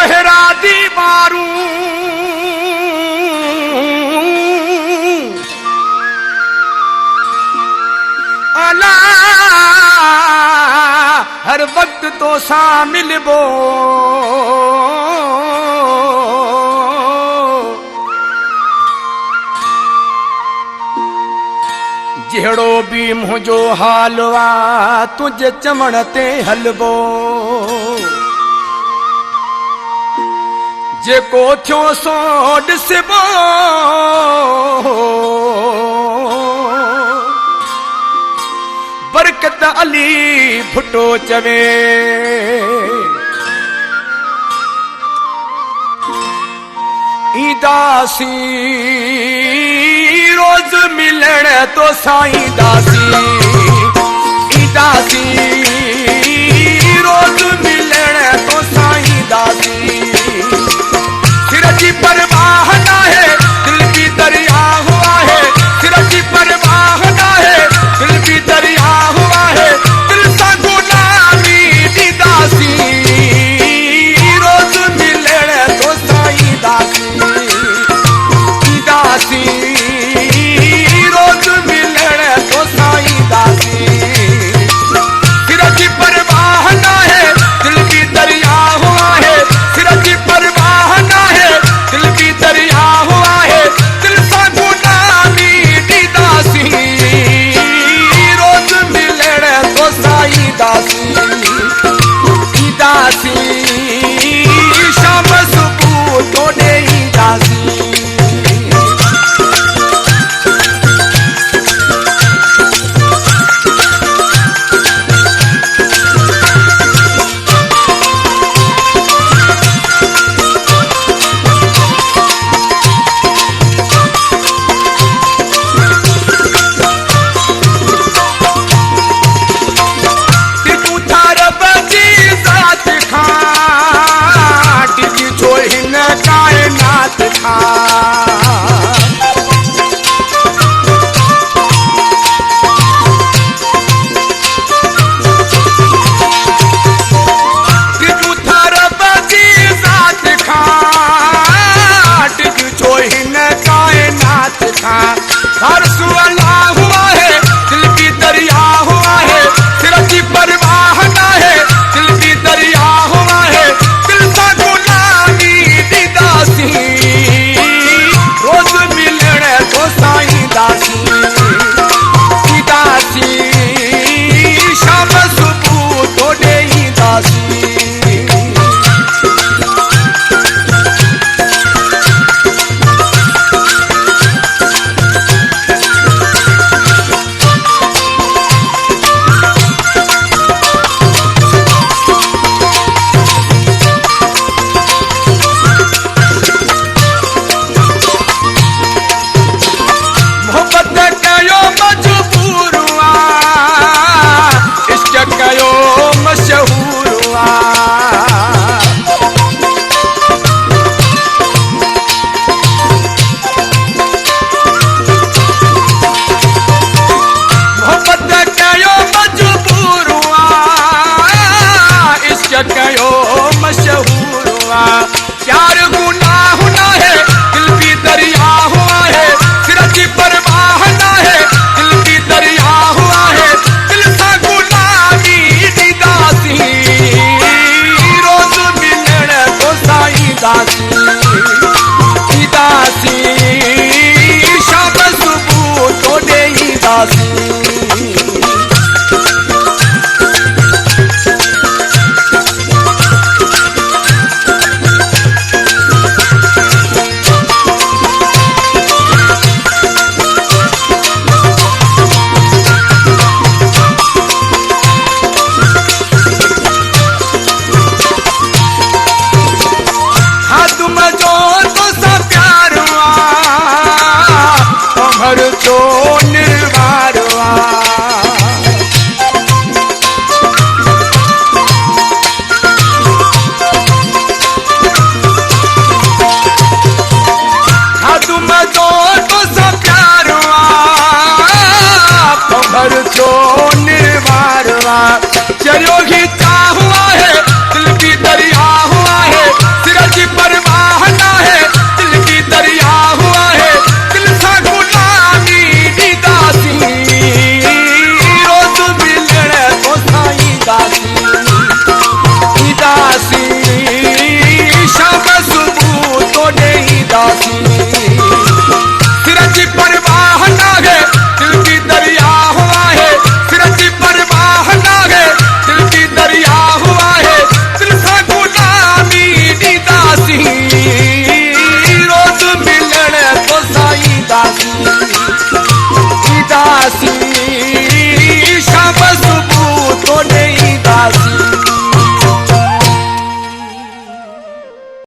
बहरा दीवारूं अला हर वक्त तो सा मिलबो जहिड़ो भी मुंहिंजो हाल आ तुझे चवण ते हलबो जेको थियो सो ॾिसबो बरकत अली भुट्टो चवे ईंदासी रोज मिलण तो साईं दासी ईंदासी रोज मिलण तो साईं दासी सिर जी परवाह ना है दिल की दरिया हुआ है सिर जी परवाह ना है दिल की दरिया हुआ है दिल सा गुलामी दी दासी रोज मिलण तो साईं दासी दासी रोज मिलण तो साईं दासी सिर की परवाह ना है दिल की दरिया हुआ है दासी